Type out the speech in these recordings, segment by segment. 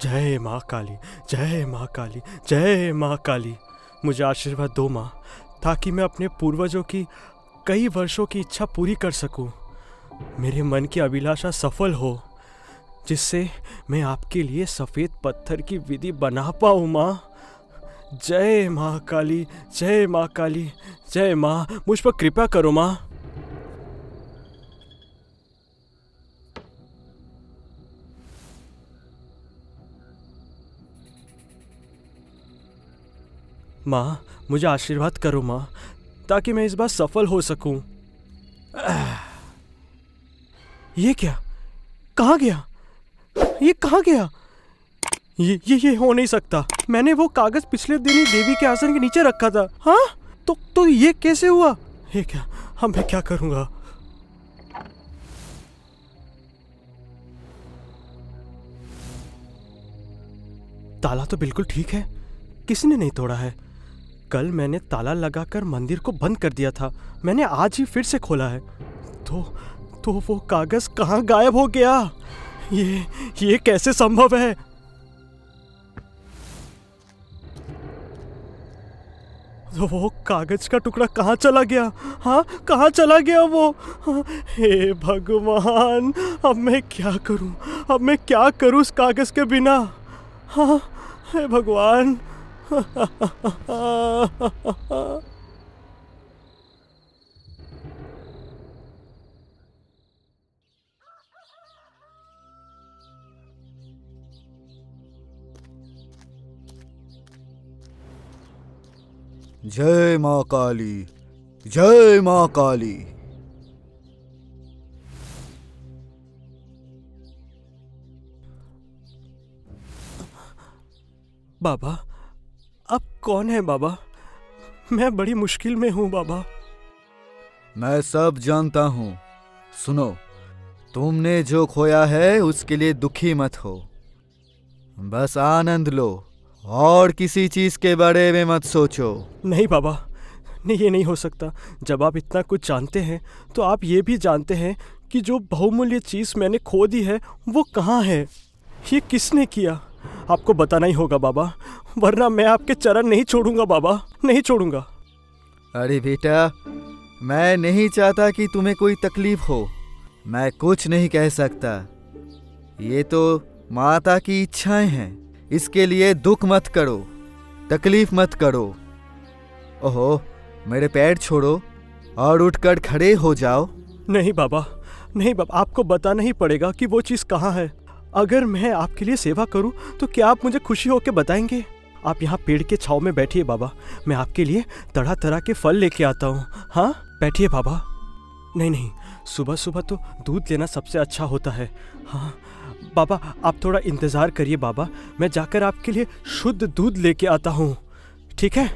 जय माँ काली, जय माँ काली, जय माँ काली। मुझे आशीर्वाद दो माँ, ताकि मैं अपने पूर्वजों की कई वर्षों की इच्छा पूरी कर सकूं। मेरे मन की अभिलाषा सफल हो, जिससे मैं आपके लिए सफ़ेद पत्थर की विधि बना पाऊँ माँ। जय माँ काली, जय माँ काली, जय माँ, मुझ पर कृपा करो माँ। माँ, मुझे आशीर्वाद करो माँ, ताकि मैं इस बार सफल हो सकूं। ये क्या? कहाँ गया? ये कहाँ गया? ये हो नहीं सकता। मैंने वो कागज पिछले दिन ही देवी के आसन के नीचे रखा था। हाँ, तो ये कैसे हुआ? ये क्या? अब मैं क्या करूँगा? ताला तो बिल्कुल ठीक है, किसने नहीं तोड़ा है। कल मैंने ताला लगाकर मंदिर को बंद कर दिया था, मैंने आज ही फिर से खोला है। तो वो कागज कहाँ गायब हो गया? ये कैसे संभव है? तो वो कागज का टुकड़ा कहाँ चला गया? हाँ, कहाँ चला गया वो? हाँ, हे भगवान, अब मैं क्या करूं? अब मैं क्या करूं उस कागज के बिना? हाँ, हे भगवान। जय माँ काली, जय माँ काली। बाबा, आप कौन है बाबा? मैं बड़ी मुश्किल में हूँ बाबा। मैं सब जानता हूँ। सुनो, तुमने जो खोया है उसके लिए दुखी मत हो, बस आनंद लो और किसी चीज के बारे में मत सोचो। नहीं बाबा, नहीं, ये नहीं हो सकता। जब आप इतना कुछ जानते हैं तो आप ये भी जानते हैं कि जो बहुमूल्य चीज़ मैंने खो दी है वो कहाँ है, ये किसने किया। आपको बताना ही होगा बाबा, वरना मैं आपके चरण नहीं छोड़ूंगा बाबा, नहीं छोड़ूंगा। अरे बेटा, मैं नहीं चाहता कि तुम्हें कोई तकलीफ हो। मैं कुछ नहीं कह सकता, ये तो माता की इच्छाएं हैं। इसके लिए दुख मत करो, तकलीफ मत करो। ओहो, मेरे पैर छोड़ो और उठकर खड़े हो जाओ। नहीं बाबा, नहीं बाबा, आपको बताना ही पड़ेगा कि वो चीज़ कहाँ है। अगर मैं आपके लिए सेवा करूं तो क्या आप मुझे खुशी होकर बताएंगे? आप यहाँ पेड़ के छांव में बैठिए बाबा, मैं आपके लिए तरह तरह के फल लेके आता हूँ। हाँ, बैठिए बाबा। नहीं, सुबह सुबह तो दूध लेना सबसे अच्छा होता है। हाँ बाबा, आप थोड़ा इंतज़ार करिए बाबा, मैं जाकर आपके लिए शुद्ध दूध लेके आता हूँ, ठीक है?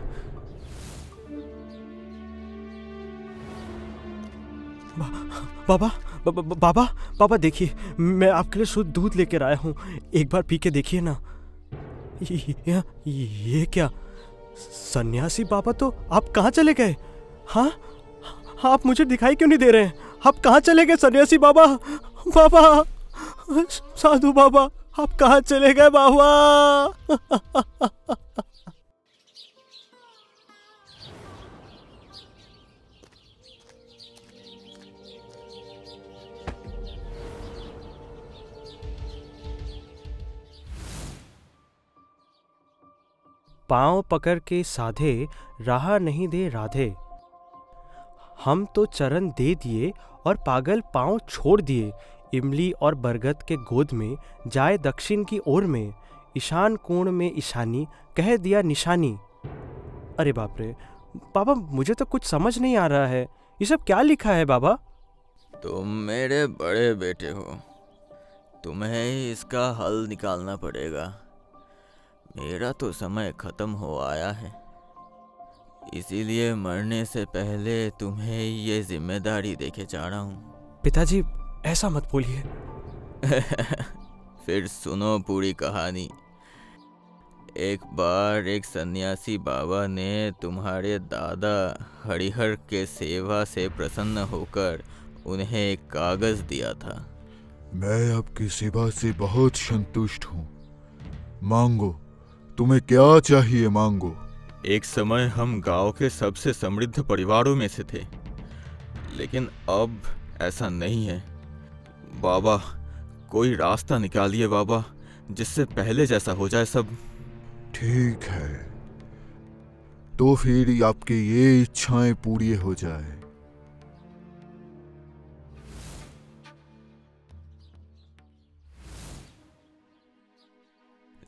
बाबा, बाबा, बाबा देखिए, मैं आपके लिए शुद्ध दूध लेकर आया हूँ, एक बार पी के देखिए ना। ये क्या? सन्यासी बाबा, तो आप कहाँ चले गए? हाँ, आप मुझे दिखाई क्यों नहीं दे रहे हैं? आप कहाँ चले गए सन्यासी बाबा? बाबा, साधु बाबा, आप कहाँ चले गए बाबा? पाँव पकड़ के साधे, राह नहीं दे राधे। हम तो चरण दे दिए और पागल पाँव छोड़ दिए। इमली और बरगद के गोद में जाए दक्षिण की ओर में, ईशान कोण में ईशानी कह दिया निशानी। अरे बाप रे बाबा, मुझे तो कुछ समझ नहीं आ रहा है, ये सब क्या लिखा है बाबा? तुम मेरे बड़े बेटे हो, तुम्हें ही इसका हल निकालना पड़ेगा। मेरा तो समय खत्म हो आया है, इसीलिए मरने से पहले तुम्हें ये जिम्मेदारी देके जा रहा हूँ। पिताजी, ऐसा मत बोलिए। फिर सुनो पूरी कहानी। एक बार एक सन्यासी बाबा ने तुम्हारे दादा हरिहर के सेवा से प्रसन्न होकर उन्हें एक कागज दिया था। मैं आपकी सेवा से बहुत संतुष्ट हूँ। मांगो, तुम्हें क्या चाहिए मांगो। एक समय हम गांव के सबसे समृद्ध परिवारों में से थे, लेकिन अब ऐसा नहीं है। बाबा, कोई रास्ता निकालिए बाबा, जिससे पहले जैसा हो जाए सब। ठीक है, तो फिर आपकी ये इच्छाएं पूरी हो जाए।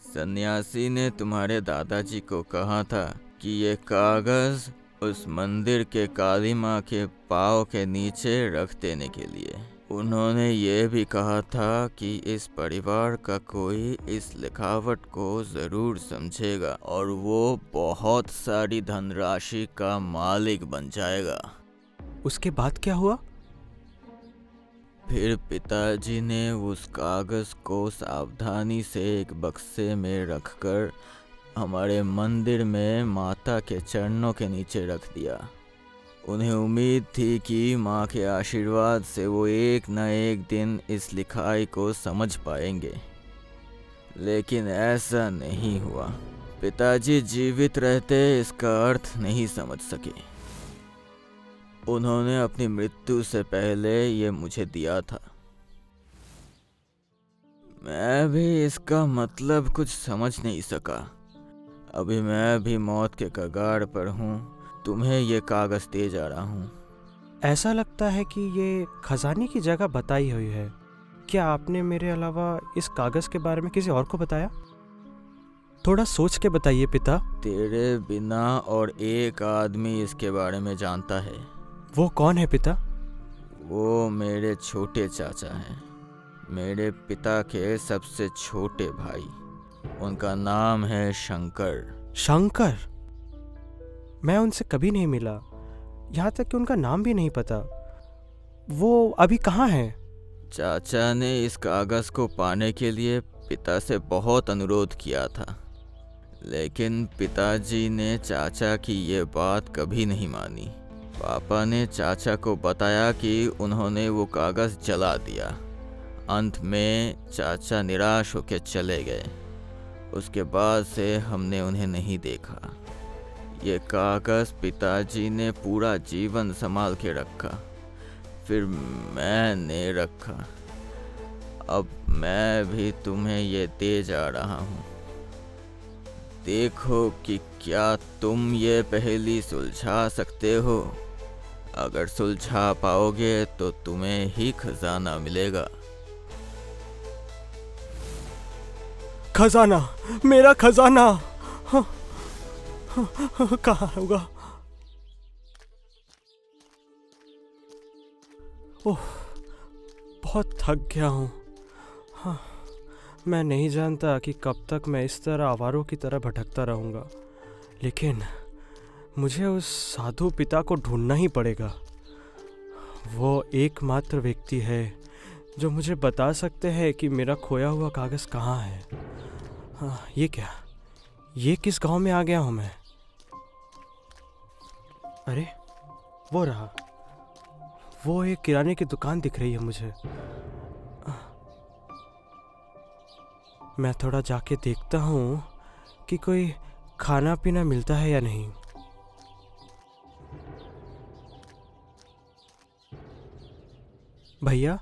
सन्यासी ने तुम्हारे दादाजी को कहा था कि ये कागज उस मंदिर के काली माँ के पाँव के नीचे रख देने के लिए। उन्होंने ये भी कहा था कि इस परिवार का कोई इस लिखावट को ज़रूर समझेगा और वो बहुत सारी धनराशि का मालिक बन जाएगा। उसके बाद क्या हुआ? फिर पिताजी ने उस कागज़ को सावधानी से एक बक्से में रखकर हमारे मंदिर में माता के चरणों के नीचे रख दिया। उन्हें उम्मीद थी कि माँ के आशीर्वाद से वो एक न एक दिन इस लिखाई को समझ पाएंगे, लेकिन ऐसा नहीं हुआ। पिताजी जीवित रहते इसका अर्थ नहीं समझ सके। उन्होंने अपनी मृत्यु से पहले ये मुझे दिया था। मैं भी इसका मतलब कुछ समझ नहीं सका। अभी मैं भी मौत के कगार पर हूँ। तुम्हें ये कागज दे जा रहा हूँ। ऐसा लगता है कि ये खजाने की जगह बताई हुई है। क्या आपने मेरे अलावा इस कागज के बारे में किसी और को बताया? थोड़ा सोच के बताइए पिता। तेरे बिना और एक आदमी इसके बारे में जानता है। वो कौन है पिता? वो मेरे छोटे चाचा हैं, मेरे पिता के सबसे छोटे भाई। उनका नाम है शंकर। शंकर? मैं उनसे कभी नहीं मिला, यहाँ तक कि उनका नाम भी नहीं पता। वो अभी कहाँ हैं? चाचा ने इस कागज को पाने के लिए पिता से बहुत अनुरोध किया था, लेकिन पिताजी ने चाचा की ये बात कभी नहीं मानी। पापा ने चाचा को बताया कि उन्होंने वो कागज जला दिया। अंत में चाचा निराश होकर चले गए। उसके बाद से हमने उन्हें नहीं देखा। ये कागज पिताजी ने पूरा जीवन संभाल के रखा, फिर मैंने रखा। अब मैं भी तुम्हें ये दे जा रहा हूँ। देखो कि क्या तुम ये पहेली सुलझा सकते हो। अगर सुलझा पाओगे तो तुम्हें ही खजाना मिलेगा। खजाना, मेरा खजाना कहाँ होगा? ओह, बहुत थक गया हूँ। हाँ, मैं नहीं जानता कि कब तक मैं इस तरह आवारों की तरह भटकता रहूँगा, लेकिन मुझे उस साधु पिता को ढूंढना ही पड़ेगा। वो एकमात्र व्यक्ति है जो मुझे बता सकते हैं कि मेरा खोया हुआ कागज़ कहाँ है। हाँ, ये क्या? ये किस गांव में आ गया हूँ मैं? अरे, वो रहा। वो एक किराने की दुकान दिख रही है मुझे। मैं थोड़ा जाके देखता हूँ कि कोई खाना पीना मिलता है या नहीं। भैया,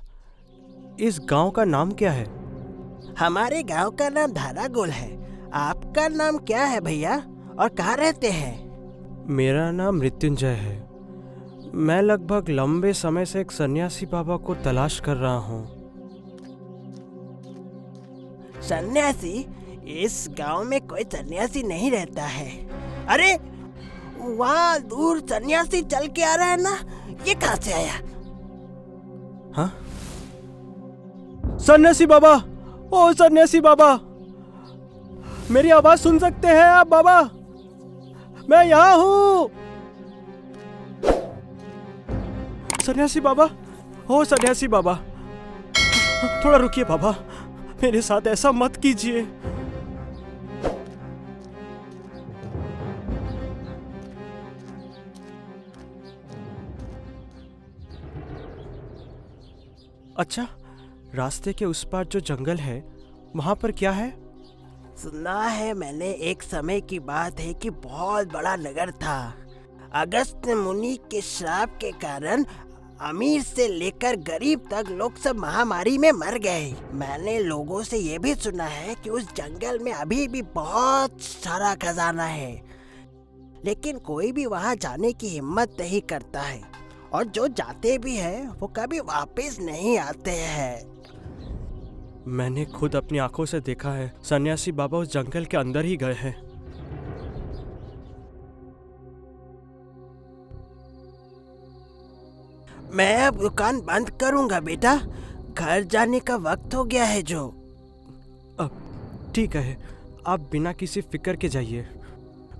इस गांव का नाम क्या है? हमारे गांव का नाम धारागोल है। आपका नाम क्या है भैया, और कहाँ रहते हैं? मेरा नाम मृत्युंजय है। मैं लगभग लंबे समय से एक सन्यासी बाबा को तलाश कर रहा हूँ। सन्यासी? इस गांव में कोई सन्यासी नहीं रहता है। अरे, वहाँ दूर सन्यासी चल के आ रहा है ना, ये कहाँ से आया? हाँ? सन्यासी बाबा! ओ सन्यासी बाबा! मेरी आवाज सुन सकते हैं आप बाबा? मैं यहाँ हूँ। सन्यासी बाबा! ओ सन्यासी बाबा! थोड़ा रुकिए बाबा, मेरे साथ ऐसा मत कीजिए। अच्छा, रास्ते के उस पार जो जंगल है, वहां पर क्या है? सुना है मैंने, एक समय की बात है कि बहुत बड़ा नगर था। अगस्त मुनि के श्राप के कारण अमीर से लेकर गरीब तक लोग सब महामारी में मर गए। मैंने लोगों से ये भी सुना है कि उस जंगल में अभी भी बहुत सारा खजाना है, लेकिन कोई भी वहाँ जाने की हिम्मत नहीं करता है, और जो जाते भी हैं वो कभी वापस नहीं आते हैं। मैंने खुद अपनी आंखों से देखा है, सन्यासी बाबा उस जंगल के अंदर ही गए हैं। मैं अब दुकान बंद करूंगा बेटा, घर जाने का वक्त हो गया है जो। अब ठीक है, आप बिना किसी फिक्र के जाइए।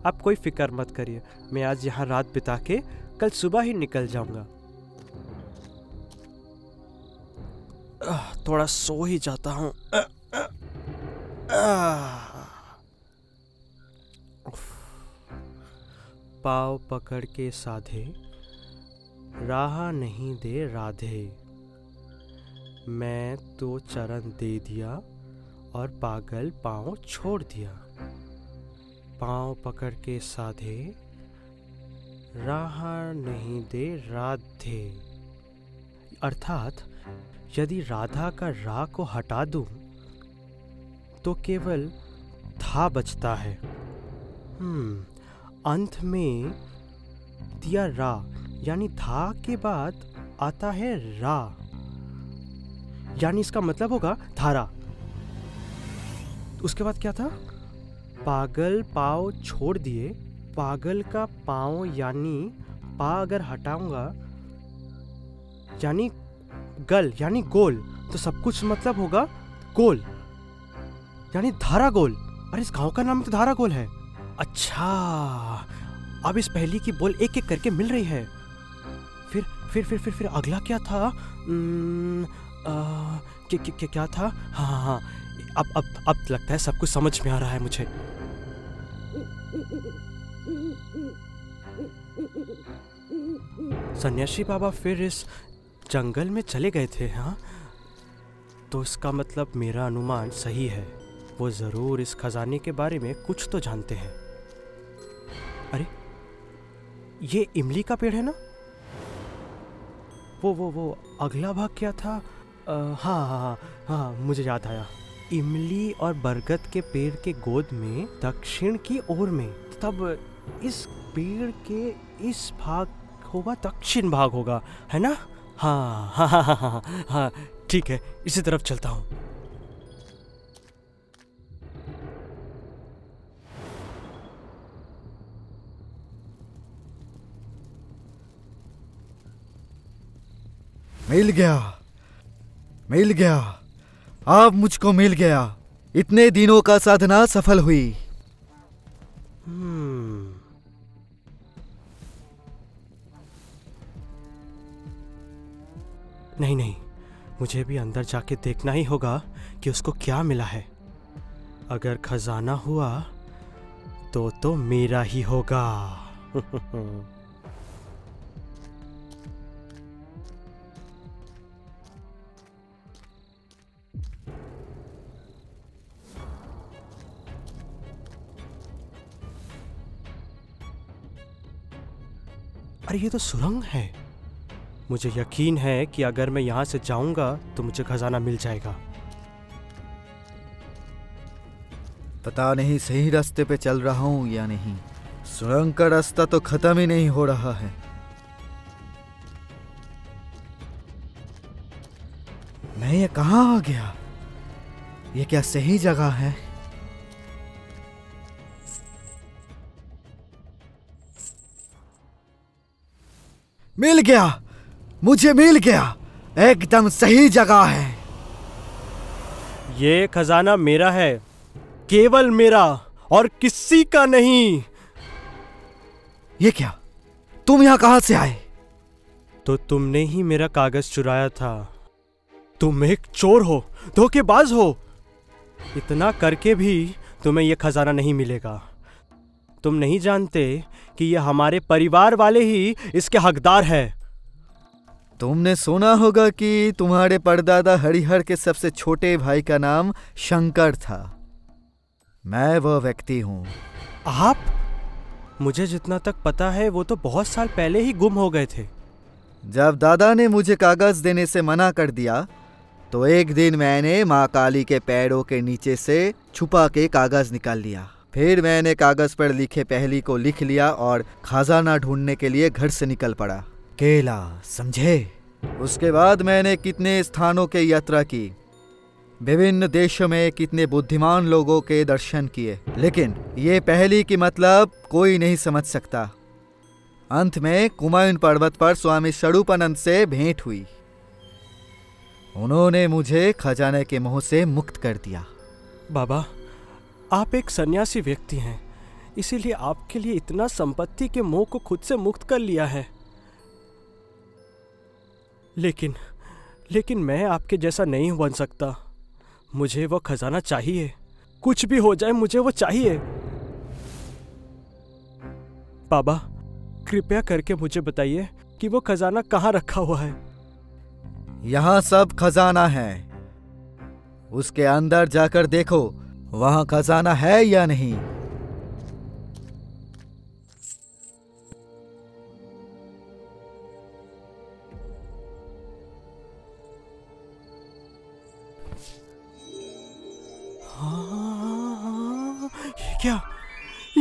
आप कोई फिक्र मत करिए, मैं आज यहाँ रात बिता के कल सुबह ही निकल जाऊंगा। थोड़ा सो ही जाता हूँ। पाँव पकड़ के साधे, राह नहीं दे राधे। मैं तो चरण दे दिया और पागल पाँव छोड़ दिया। पाँव पकड़ के साधे, राह नहीं दे राधे। अर्थात यदि राधा का रा को हटा दूं तो केवल था बचता है। अंत में दिया रा, यानी था के बाद आता है रा, यानी इसका मतलब होगा धारा। उसके बाद क्या था? पागल पाँव छोड़ दिए। पागल का पाँव यानी पा अगर हटाऊंगा यानी गल यानी गोल, तो सब कुछ मतलब होगा गोल, यानी धारा गोल। अरे इस गांव का नाम तो धारा गोल है। अच्छा, अब इस पहेली की बोल एक एक करके मिल रही है। फिर अगला क्या था? क्या था? हाँ, अब लगता है सब कुछ समझ में आ रहा है मुझे। सन्यासी बाबा फिर इस जंगल में चले गए थे। हाँ, तो इसका मतलब मेरा अनुमान सही है, वो जरूर इस खजाने के बारे में कुछ तो जानते हैं। अरे ये इमली का पेड़ है ना? वो अगला भाग क्या था? हाँ, मुझे याद आया। इमली और बरगद के पेड़ के गोद में दक्षिण की ओर में, तब इस पेड़ के इस भाग होगा, दक्षिण भाग होगा, है ना? हाँ, ठीक है, इसी तरफ चलता हूँ। मिल गया, अब मुझको मिल गया। इतने दिनों का साधना सफल हुई। नहीं, मुझे भी अंदर जाके देखना ही होगा कि उसको क्या मिला है। अगर खजाना हुआ तो मेरा ही होगा। अरे ये तो सुरंग है। मुझे यकीन है कि अगर मैं यहां से जाऊंगा तो मुझे खजाना मिल जाएगा। पता नहीं सही रास्ते पे चल रहा हूं या नहीं। सुरंग का रास्ता तो खत्म ही नहीं हो रहा है। मैं ये कहां आ गया? ये क्या सही जगह है? मिल गया, मुझे मिल गया। एकदम सही जगह है। ये खजाना मेरा है, केवल मेरा और किसी का नहीं। ये क्या? तुम यहां कहां से आए? तो तुमने ही मेरा कागज चुराया था। तुम एक चोर हो, धोखेबाज हो। इतना करके भी तुम्हें यह खजाना नहीं मिलेगा। तुम नहीं जानते कि यह हमारे परिवार वाले ही इसके हकदार है। तुमने सुना होगा कि तुम्हारे परदादा हरिहर के सबसे छोटे भाई का नाम शंकर था। मैं वह व्यक्ति हूँ। आप? मुझे जितना तक पता है वो तो बहुत साल पहले ही गुम हो गए थे। जब दादा ने मुझे कागज देने से मना कर दिया तो एक दिन मैंने माँ काली के पैरों के नीचे से छुपा के कागज निकाल लिया। फिर मैंने कागज पर लिखे पहेली को लिख लिया और खजाना ढूंढने के लिए घर से निकल पड़ा। केला, समझे? उसके बाद मैंने कितने स्थानों की यात्रा की, विभिन्न देशों में कितने बुद्धिमान लोगों के दर्शन किए, लेकिन ये पहेली की मतलब कोई नहीं समझ सकता। अंत में कुमायून पर्वत पर स्वामी स्वरूपानंद से भेंट हुई। उन्होंने मुझे खजाने के मोह से मुक्त कर दिया। बाबा, आप एक सन्यासी व्यक्ति हैं, इसीलिए आपके लिए इतना संपत्ति के मोह को खुद से मुक्त कर लिया है। लेकिन मैं आपके जैसा नहीं बन सकता। मुझे वो खजाना चाहिए, कुछ भी हो जाए मुझे वो चाहिए। बाबा, कृपया करके मुझे बताइए कि वो खजाना कहाँ रखा हुआ है। यहाँ सब खजाना है, उसके अंदर जाकर देखो वहाँ खजाना है या नहीं।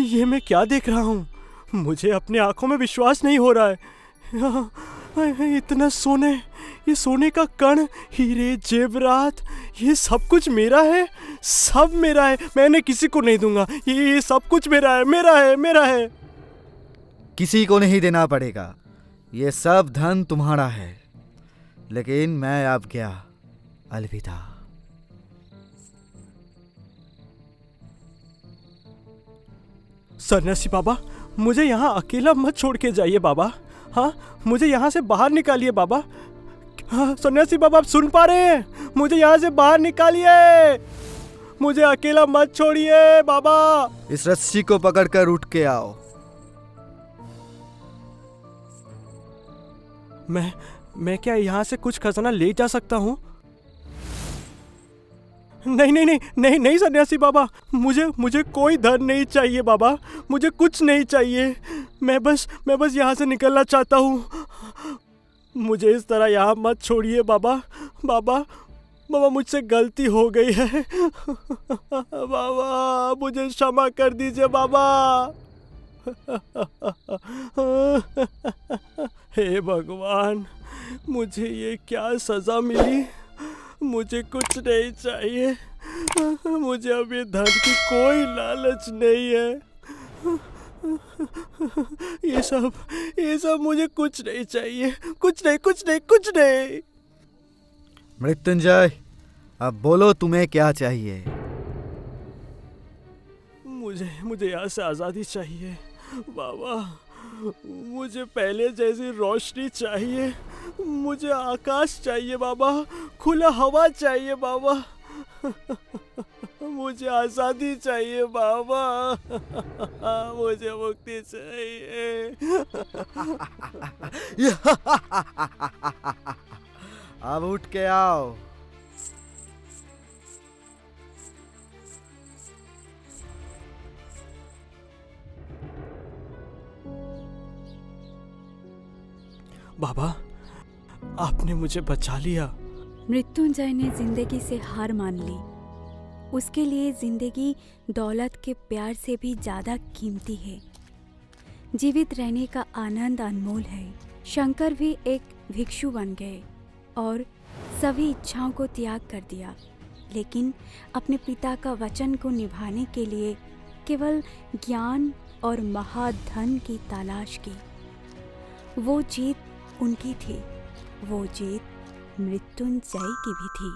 ये मैं क्या देख रहा हूँ? मुझे अपने आंखों में विश्वास नहीं हो रहा है। इतना सोने, ये सोने का कण, हीरे, जेवरात, ये सब कुछ मेरा है, सब मेरा है। मैंने किसी को नहीं दूंगा। ये सब कुछ मेरा है, मेरा है, मेरा है। किसी को नहीं देना पड़ेगा, ये सब धन तुम्हारा है। लेकिन मैं अब गया, अलविदा। सन्यासी बाबा, मुझे यहाँ अकेला मत छोड़ के जाइए बाबा। हाँ, मुझे यहाँ से बाहर निकालिए बाबा। हाँ, सन्यासी बाबा, आप सुन पा रहे हैं? मुझे यहाँ से बाहर निकालिए, मुझे अकेला मत छोड़िए बाबा। इस रस्सी को पकड़कर उठ के आओ। मैं क्या यहाँ से कुछ खजाना ले जा सकता हूँ? नहीं नहीं नहीं नहीं नहीं सन्यासी बाबा, मुझे कोई धन नहीं चाहिए बाबा, मुझे कुछ नहीं चाहिए। मैं बस यहाँ से निकलना चाहता हूँ। मुझे इस तरह यहाँ मत छोड़िए बाबा। बाबा, मुझसे गलती हो गई है। बाबा, मुझे क्षमा कर दीजिए बाबा। हे भगवान, मुझे ये क्या सजा मिली? मुझे कुछ नहीं चाहिए, मुझे अब ये धन की कोई लालच नहीं है। ये सब मुझे कुछ नहीं चाहिए, कुछ नहीं। मृत्युंजय, अब बोलो तुम्हें क्या चाहिए? मुझे यहाँ से आज़ादी चाहिए बाबा। मुझे पहले जैसी रोशनी चाहिए, मुझे आकाश चाहिए बाबा, खुला हवा चाहिए बाबा। मुझे आज़ादी चाहिए बाबा, मुझे मुक्ति चाहिए। अब उठ के आओ। बाबा, आपने मुझे बचा लिया। मृत्युंजय ने जिंदगी से हार मान ली। उसके लिए जिंदगी दौलत के प्यार से भी ज्यादा कीमती है। जीवित रहने का आनंद अनमोल है। शंकर भी एक भिक्षु बन गए और सभी इच्छाओं को त्याग कर दिया, लेकिन अपने पिता का वचन को निभाने के लिए केवल ज्ञान और महाधन की तलाश की। वो जीत उनकी थी, वो जीत मृत्युंजय की भी थी।